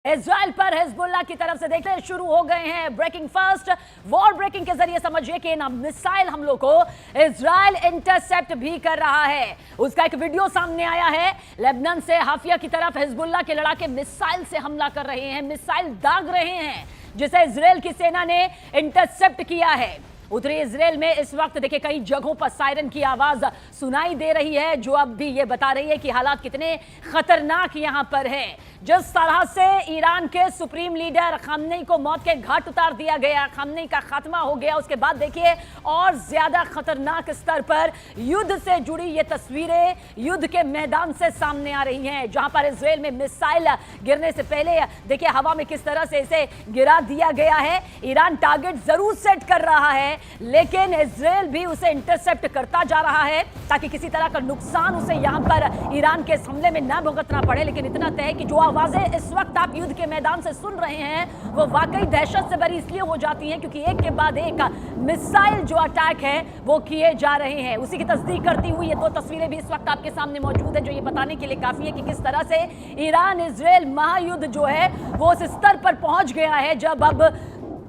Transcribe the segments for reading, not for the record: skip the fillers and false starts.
Israel पर Hezbollah की तरफ से देखते शुरू हो गए हैं ब्रेकिंग फास्ट वॉर ब्रेकिंग के जरिए समझिए कि इन मिसाइल हमलों को इजराइल इंटरसेप्ट भी कर रहा है। उसका एक वीडियो सामने आया है। लेबनान से हाफिया की तरफ हिजबुल्लाह के लड़ाके मिसाइल से हमला कर रहे हैं, मिसाइल दाग रहे हैं, जिसे इजराइल की सेना ने इंटरसेप्ट किया है। उत्तरी इजराइल में इस वक्त देखिए कई जगहों पर सायरन की आवाज सुनाई दे रही है, जो अब भी ये बता रही है कि हालात कितने खतरनाक यहां पर हैं। जिस तरह से ईरान के सुप्रीम लीडर खामनेई को मौत के घाट उतार दिया गया, खामनेई का खात्मा हो गया, उसके बाद देखिए और ज्यादा खतरनाक स्तर पर युद्ध से जुड़ी ये तस्वीरें युद्ध के मैदान से सामने आ रही हैं, जहां पर इजराइल में मिसाइल गिरने से पहले देखिए हवा में किस तरह से इसे गिरा दिया गया है। ईरान टारगेट जरूर सेट कर रहा है, लेकिन इजराइल भी उसे इंटरसेप्ट करता जा रहा है ताकि किसी तरह का नुकसान उसे यहां पर ईरान के हमले में न भुगतना पड़े। लेकिन इतना तय है कि जो आवाजें इस वक्त आप युद्ध के मैदान से सुन रहे हैं वो वाकई दहशत से भरी इसलिए हो जाती हैं क्योंकि एक के बाद एक मिसाइल जो अटैक है वो किए जा रहे हैं। उसी की तस्दीक करती हुई ये दो तस्वीरें भी इस वक्त आपके सामने मौजूद है, जो ये बताने के लिए काफी है कि किस तरह से ईरान इजराइल महायुद्ध जो है वो उस स्तर पर पहुंच गया है जब अब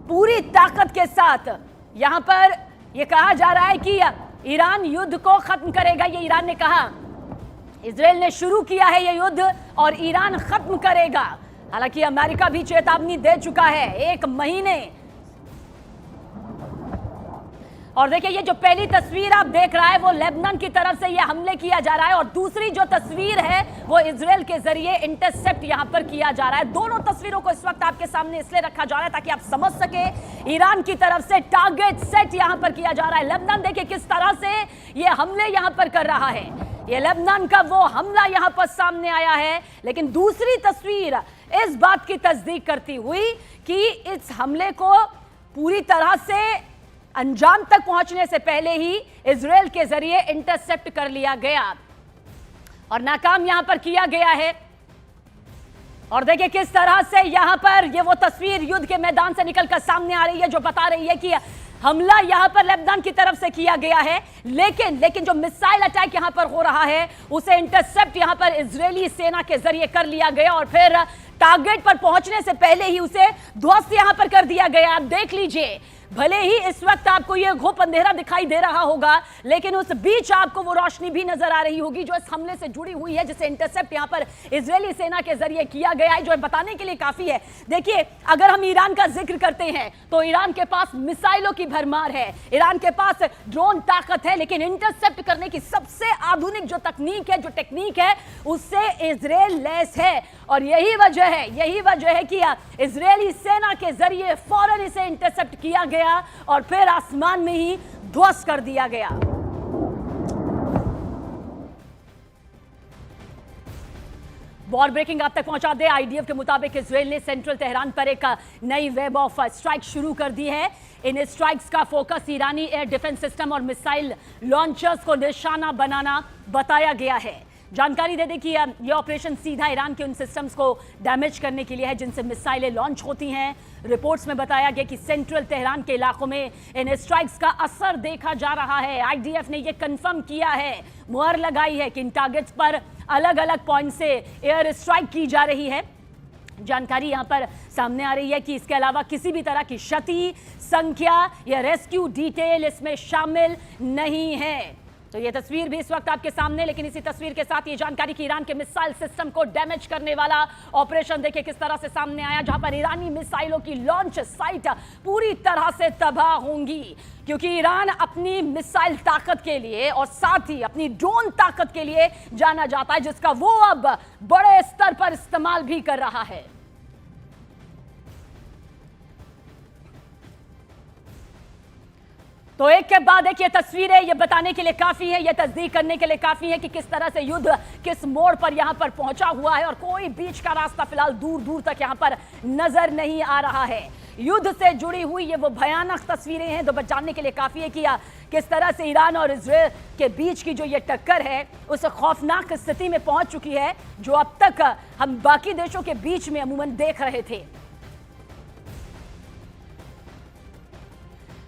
पूरी ताकत के साथ यहां पर यह कहा जा रहा है कि ईरान युद्ध को खत्म करेगा। ये ईरान ने कहा, इजराइल ने शुरू किया है यह युद्ध और ईरान खत्म करेगा। हालांकि अमेरिका भी चेतावनी दे चुका है 1 महीने। और देखिए ये जो पहली तस्वीर आप देख रहा है वो लेबनान की तरफ से ये हमले किया जा रहा है, और दूसरी जो तस्वीर है वो इजराइल के जरिए इंटरसेप्ट यहां पर किया जा रहा है। दोनों तस्वीरों को इस वक्त आपके सामने इसलिए रखा जा रहा है ताकि आप समझ सके ईरान की तरफ से टारगेट सेट यहां पर किया जा रहा है। लेबनान देखिए किस तरह से ये हमले यहां पर कर रहा है। ये लेबनान का वो हमला यहां पर सामने आया है, लेकिन दूसरी तस्वीर इस बात की तस्दीक करती हुई कि इस हमले को पूरी तरह से अंजाम तक पहुंचने से पहले ही इजराइल के जरिए इंटरसेप्ट कर लिया गया और नाकाम यहां पर किया गया है। और देखिए किस तरह से यहां पर ये वो तस्वीर युद्ध के मैदान से निकलकर सामने आ रही है, जो बता रही है कि हमला यहां पर लेबनान की तरफ से किया गया है, लेकिन जो मिसाइल अटैक यहां पर हो रहा है उसे इंटरसेप्ट यहां पर इजरायली सेना के जरिए कर लिया गया और फिर टारगेट पर पहुंचने से पहले ही उसे ध्वस्त यहां पर कर दिया गया। आप देख लीजिए, भले ही इस वक्त आपको यह घोप अंधेरा दिखाई दे रहा होगा, लेकिन उस बीच आपको वो रोशनी भी नजर आ रही होगी जो इस हमले से जुड़ी हुई है, जिसे इंटरसेप्ट यहां पर इजरायली सेना के जरिए किया गया है, जो बताने के लिए काफी है। देखिए अगर हम ईरान का जिक्र करते हैं तो ईरान के पास मिसाइलों की भरमार है, ईरान के पास ड्रोन ताकत है, लेकिन इंटरसेप्ट करने की सबसे आधुनिक जो तकनीक है, जो टेक्निक है, उससे इजराइल लैस है। और यही वजह है कि इजरायली सेना के जरिए फौरन इसे इंटरसेप्ट किया गया और फिर आसमान में ही ध्वस्त कर दिया गया। वॉर ब्रेकिंग आप तक पहुंचा दे। आईडीएफ के मुताबिक इजराइल ने सेंट्रल तेहरान पर एक नई वेब ऑफ स्ट्राइक शुरू कर दी है। इन स्ट्राइक्स का फोकस ईरानी एयर डिफेंस सिस्टम और मिसाइल लॉन्चर्स को निशाना बनाना बताया गया है। जानकारी दे दें कि यह ऑपरेशन सीधा ईरान के उन सिस्टम्स को डैमेज करने के लिए है जिनसे मिसाइलें लॉन्च होती हैं। रिपोर्ट्स में बताया गया कि सेंट्रल तेहरान के इलाकों में इन स्ट्राइक्स का असर देखा जा रहा है। आईडीएफ ने यह कंफर्म किया है, मुहर लगाई है कि इन टारगेट्स पर अलग अलग पॉइंट से एयर स्ट्राइक की जा रही है। जानकारी यहां पर सामने आ रही है कि इसके अलावा किसी भी तरह की क्षति, संख्या या रेस्क्यू डिटेल इसमें शामिल नहीं है। तो ये तस्वीर भी इस वक्त आपके सामने, लेकिन इसी तस्वीर के साथ ये जानकारी कि ईरान के मिसाइल सिस्टम को डैमेज करने वाला ऑपरेशन देखिए किस तरह से सामने आया, जहां पर ईरानी मिसाइलों की लॉन्च साइट पूरी तरह से तबाह होंगी, क्योंकि ईरान अपनी मिसाइल ताकत के लिए और साथ ही अपनी ड्रोन ताकत के लिए जाना जाता है, जिसका वो अब बड़े स्तर पर इस्तेमाल भी कर रहा है। तो एक के बाद एक ये तस्वीरें ये बताने के लिए काफी है, ये तस्दीक करने के लिए काफी है कि किस तरह से युद्ध किस मोड़ पर यहां पर पहुंचा हुआ है और कोई बीच का रास्ता फिलहाल दूर दूर तक यहां पर नजर नहीं आ रहा है। युद्ध से जुड़ी हुई ये वो भयानक तस्वीरें हैं जो जानने के लिए काफी है कि किस तरह से ईरान और इजराइल के बीच की जो ये टक्कर है उस खौफनाक स्थिति में पहुंच चुकी है जो अब तक हम बाकी देशों के बीच में अमूमन देख रहे थे।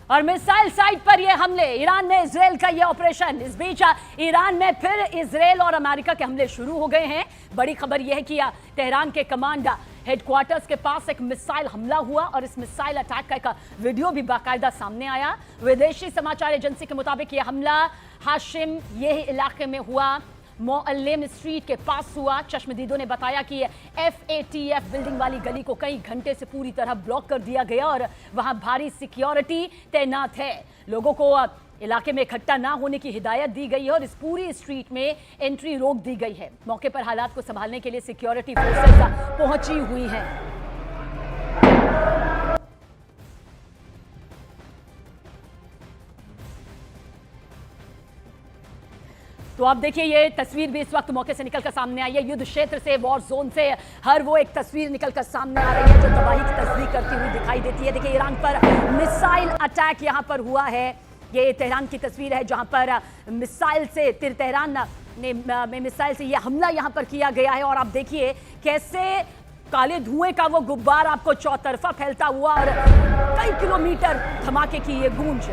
और मिसाइल साइट पर यह हमले, ईरान में इजराइल का यह ऑपरेशन, इस बीच ईरान में फिर इजराइल और अमेरिका के हमले शुरू हो गए हैं। बड़ी खबर यह है कि तेहरान के कमांडर हेडक्वार्टर्स के पास एक मिसाइल हमला हुआ और इस मिसाइल अटैक का एक वीडियो भी बाकायदा सामने आया। विदेशी समाचार एजेंसी के मुताबिक यह हमला हाशिम ये इलाके में हुआ, मोअल्लेम स्ट्रीट के पास हुआ। चश्मदीदों ने बताया कि FATF बिल्डिंग वाली गली को कई घंटे से पूरी तरह ब्लॉक कर दिया गया और वहां भारी सिक्योरिटी तैनात है। लोगों को इलाके में इकट्ठा ना होने की हिदायत दी गई है और इस पूरी स्ट्रीट में एंट्री रोक दी गई है। मौके पर हालात को संभालने के लिए सिक्योरिटी फोर्सेस पहुंची हुई हैं। तो आप देखिए ये तस्वीर भी इस वक्त मौके से निकलकर सामने आई है। युद्ध क्षेत्र से, वॉर जोन से हर वो एक तस्वीर निकलकर सामने आ रही है जो तबाही की तस्वीर करती हुई दिखाई देती है। देखिए ईरान पर मिसाइल अटैक यहां पर हुआ है। ये तेहरान की तस्वीर है जहां पर मिसाइल से तेहरान में मिसाइल से यह हमला यहां पर किया गया है और आप देखिए कैसे काले धुएं का वो गुब्बार आपको चौतरफा फैलता हुआ और कई किलोमीटर धमाके की ये गूंज।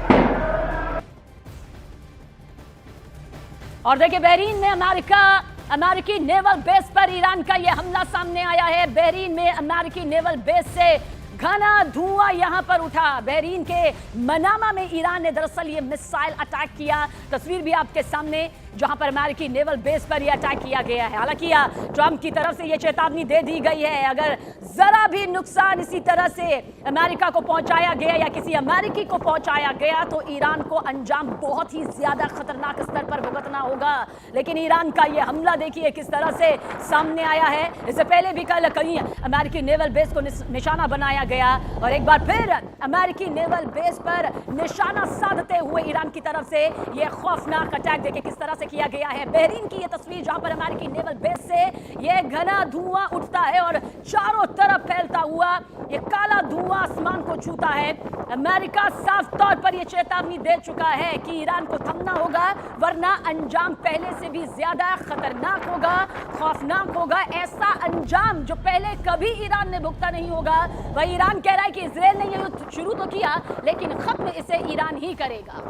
और देखिए बहरीन में अमेरिकी नेवल बेस पर ईरान का यह हमला सामने आया है। बहरीन में अमेरिकी नेवल बेस से घना धुआं यहां पर उठा। बहरीन के मनामा में ईरान ने दरअसल ये मिसाइल अटैक किया। तस्वीर भी आपके सामने जहां पर अमेरिकी नेवल बेस पर यह अटैक किया गया है। हालांकि ट्रंप की तरफ से यह चेतावनी दे दी गई है अगर जरा भी नुकसान इसी तरह से अमेरिका को पहुंचाया गया या किसी अमेरिकी को पहुंचाया गया तो ईरान को अंजाम बहुत ही ज्यादा खतरनाक स्तर पर भुगतना होगा। लेकिन ईरान का यह हमला देखिए किस तरह से सामने आया है। इससे पहले भी कल कई अमेरिकी नेवल बेस को निशाना बनाया गया और एक बार फिर अमेरिकी नेवल बेस पर निशाना साधते हुए ईरान की तरफ से यह खौफनाक अटैक देखिए किस तरह से किया गया है। बहरीन की यह तस्वीर जहां पर अमेरिकी नेवल बेस से यह घना धुआं उठता है और चारों तरफ फैलता हुआ यह काला धुआं आसमान को छूता है। अमेरिका साफ तौर पर यह चेतावनी दे चुका है कि ईरान को थमना होगा वरना अंजाम पहले से भी ज्यादा खतरनाक होगा, खौफनाक होगा। ऐसा अंजाम जो पहले कभी ईरान ने भुगता नहीं होगा। वह ईरान कह रहा है कि इजराइल ने यह युद्ध शुरू तो किया लेकिन खत्म इसे ईरान ही करेगा।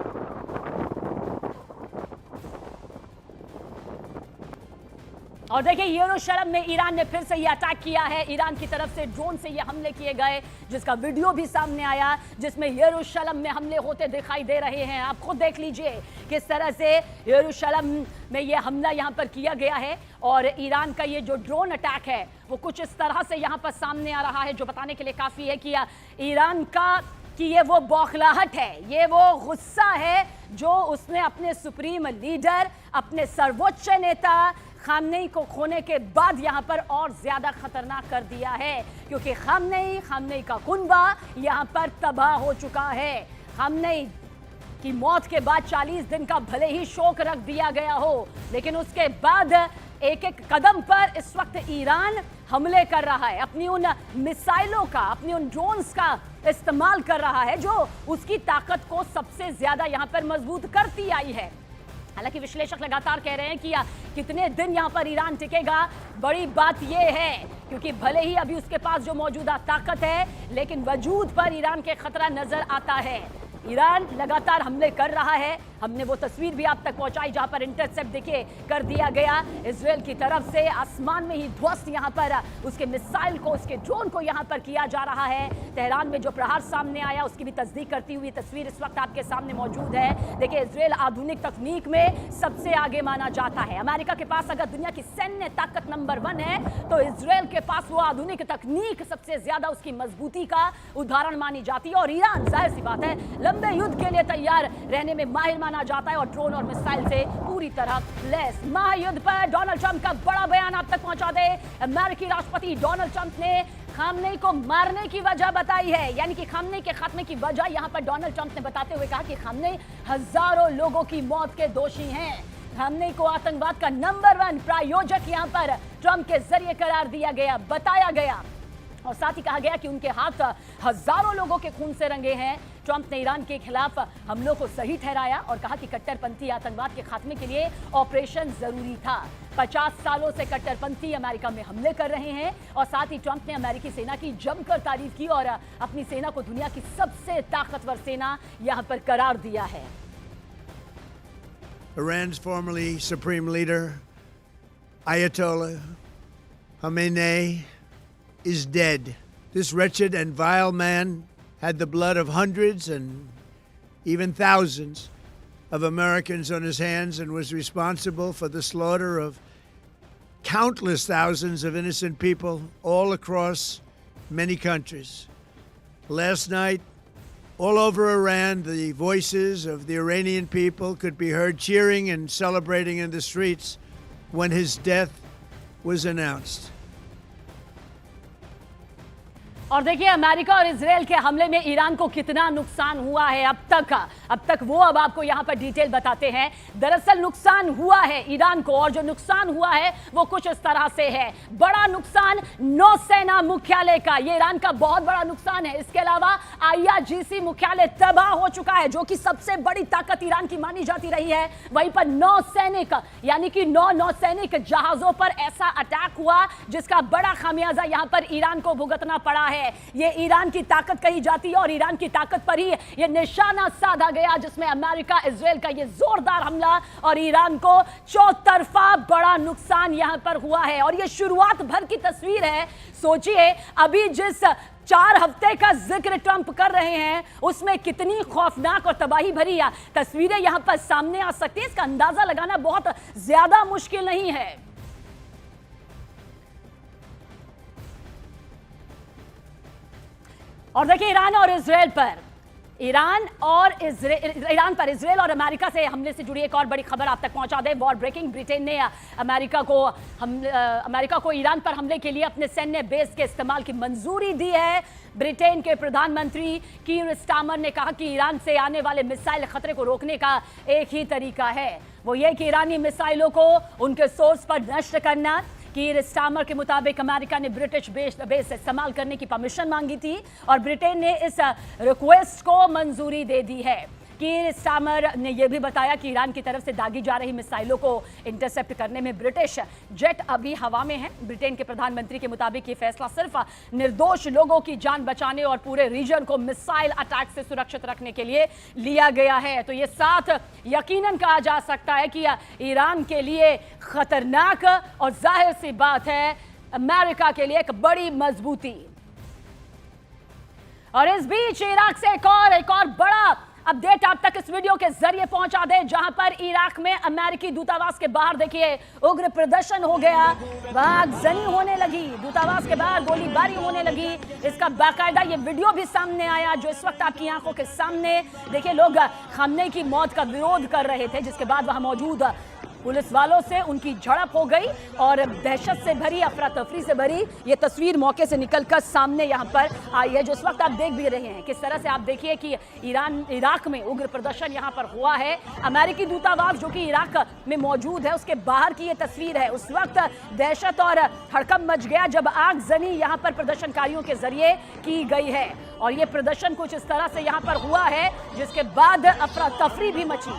और देखिए यरूशलेम में ईरान ने फिर से ये अटैक किया है। ईरान की तरफ से ड्रोन से ये हमले किए गए जिसका वीडियो भी सामने आया जिसमें यरूशलेम में हमले होते दिखाई दे रहे हैं। आप खुद देख लीजिए किस तरह से यरूशलेम में ये हमला यहाँ पर किया गया है और ईरान का ये जो ड्रोन अटैक है वो कुछ इस तरह से यहाँ पर सामने आ रहा है जो बताने के लिए काफ़ी है कि ईरान का कि ये वो बौखलाहट है, ये वो गुस्सा है जो उसने अपने सुप्रीम लीडर, अपने सर्वोच्च नेता खामनेई को खोने के बाद यहां पर और ज्यादा खतरनाक कर दिया है क्योंकि खामनेई का कुनबा यहां पर तबाह हो चुका है। खामनेई की मौत के बाद 40 दिन का भले ही शोक रख दिया गया हो लेकिन उसके बाद एक एक कदम पर इस वक्त ईरान हमले कर रहा है, अपनी उन मिसाइलों का, अपनी उन ड्रोन्स का इस्तेमाल कर रहा है जो उसकी ताकत को सबसे ज्यादा यहां पर मजबूत करती आई है। हालांकि विश्लेषक लगातार कह रहे हैं कि कितने दिन यहां पर ईरान टिकेगा बड़ी बात यह है क्योंकि भले ही अभी उसके पास जो मौजूदा ताकत है लेकिन वजूद पर ईरान के खतरा नजर आता है। ईरान लगातार हमले कर रहा है। हमने वो तस्वीर भी आप तक पहुंचाई जहां पर इंटरसेप्ट देखिए कर दिया गया इजराइल की तरफ से। आसमान में ही ध्वस्त यहां पर उसके मिसाइल को, उसके ड्रोन को यहां पर किया जा रहा है। तेहरान में जो प्रहार सामने आया उसकी भी तस्दीक करती हुई तस्वीर इस वक्त आपके सामने मौजूद है। देखिए इजराइल आधुनिक तकनीक में सबसे आगे माना जाता है। अमेरिका के पास अगर दुनिया की सैन्य ताकत नंबर 1 है तो इजराइल के पास वो आधुनिक तकनीक सबसे ज्यादा उसकी मजबूती का उदाहरण मानी जाती है। और ईरान जाहिर सी बात है लंबे युद्ध के लिए तैयार रहने में माहिर माना जाता है और ड्रोन और मिसाइल से पूरी तरह लैस। महायुद्ध पर डोनाल्ड ट्रंप का बड़ा बयान आप तक पहुंचा दे। अमेरिकी राष्ट्रपति डोनाल्ड ट्रंप ने खामनेई को मारने की वजह बताई है, यानी कि खामनेई के खात्मे की वजह यहां पर डोनाल्ड ट्रंप ने बताते हुए कहा कि खामनेई हजारों लोगों की मौत के दोषी हैं। खामनेई को आतंकवाद का नंबर 1 प्रायोजक यहां पर ट्रंप के जरिए करार दिया गया, बताया गया और साथ ही कहा गया कि उनके हाथ हजारों लोगों के खून से रंगे हैं। ट्रंप ने ईरान के खिलाफ हमलों को सही ठहराया और कहा कि कट्टरपंथी आतंकवाद के खात्मे के लिए ऑपरेशन जरूरी था। 50 सालों से कट्टरपंथी अमेरिका में हमले कर रहे हैं और साथ ही ट्रंप ने अमेरिकी सेना की जमकर तारीफ की और अपनी सेना को दुनिया की सबसे ताकतवर सेना यहां पर करार दिया है। Iran's formerly supreme leader, Ayatollah Khamenei, is dead. This wretched and vile man had the blood of hundreds and even thousands of Americans on his hands and was responsible for the slaughter of countless thousands of innocent people all across many countries. Last night, all over Iran, the voices of the Iranian people could be heard cheering and celebrating in the streets when his death was announced. और देखिए America और Israel के हमले में Iran को कितना नुकसान हुआ है अब तक वो अब आपको यहां पर डिटेल बताते हैं। दरअसल नुकसान हुआ है ईरान को, और जो नुकसान हुआ है वो कुछ इस तरह से है। बड़ा नुकसान नौसेना मुख्यालय का, ये ईरान का बहुत बड़ा नुकसान है। इसके अलावा IRGC मुख्यालय तबाह हो चुका है, जो कि सबसे बड़ी ताकत ईरान की मानी जाती रही है। वहीं पर नौसैनिक यानी कि 9 नौसैनिक जहाजों पर ऐसा अटैक हुआ जिसका बड़ा खामियाजा यहां पर ईरान को भुगतना पड़ा है। ये ईरान की ताकत कही जाती है और ईरान की ताकत पर ही ये निशाना साधा गया, जिसमें अमेरिका इजराइल का ये जोरदार हमला और ईरान को चौतरफा बड़ा नुकसान यहां पर हुआ है। और ये शुरुआत भर की तस्वीर है। सोचिए अभी जिस 4 हफ्ते का जिक्र ट्रंप कर रहे हैं उसमें कितनी खौफनाक और तबाही भरी तस्वीरें यहां पर सामने आ सकती है। इसका अंदाजा लगाना बहुत ज्यादा मुश्किल नहीं है। और देखिए ईरान पर इजराइल और अमेरिका से हमले से जुड़ी एक और बड़ी खबर आप तक पहुंचा दे। वॉर ब्रेकिंग, ब्रिटेन ने अमेरिका को ईरान पर हमले के लिए अपने सैन्य बेस के इस्तेमाल की मंजूरी दी है। ब्रिटेन के प्रधानमंत्री कीर स्टारमर ने कहा कि ईरान से आने वाले मिसाइल खतरे को रोकने का एक ही तरीका है, वो ये कि ईरानी मिसाइलों को उनके सोर्स पर नष्ट करना। कीर स्टारमर के मुताबिक अमेरिका ने ब्रिटिश बेस इस्तेमाल करने की परमिशन मांगी थी और ब्रिटेन ने इस रिक्वेस्ट को मंजूरी दे दी है। कीर स्टारमर ने यह भी बताया कि ईरान की तरफ से दागी जा रही मिसाइलों को इंटरसेप्ट करने में ब्रिटिश जेट अभी हवा में है। ब्रिटेन के प्रधानमंत्री के मुताबिक ये फैसला सिर्फ निर्दोष लोगों की जान बचाने और पूरे रीजन को मिसाइल अटैक से सुरक्षित रखने के लिए लिया गया है। तो ये साथ यकीनन कहा जा सकता है कि ईरान के लिए खतरनाक और जाहिर सी बात है अमेरिका के लिए एक बड़ी मजबूती। और इस बीच इराक से एक और बड़ा अपडेट आप तक इस वीडियो के जरिए पहुंचा दे, जहां पर इराक में अमेरिकी दूतावास के बाहर देखिए उग्र प्रदर्शन हो गया, आगजनी होने लगी, दूतावास के बाहर गोलीबारी होने लगी। इसका बाकायदा ये वीडियो भी सामने आया जो इस वक्त आपकी आंखों के सामने देखिए। लोग खामनेई की मौत का विरोध कर रहे थे, जिसके बाद वहां मौजूद पुलिस वालों से उनकी झड़प हो गई और दहशत से भरी, अफरा तफरी से भरी ये तस्वीर मौके से निकलकर सामने यहां पर आई है, जो इस वक्त आप देख भी रहे हैं। किस तरह से आप देखिए कि इराक में उग्र प्रदर्शन यहां पर हुआ है। अमेरिकी दूतावास जो कि इराक में मौजूद है उसके बाहर की ये तस्वीर है। उस वक्त दहशत और हड़कंप मच गया जब आगजनी यहां पर प्रदर्शनकारियों के जरिए की गई है और ये प्रदर्शन कुछ इस तरह से यहां पर हुआ है, जिसके बाद अफरा तफरी भी मची।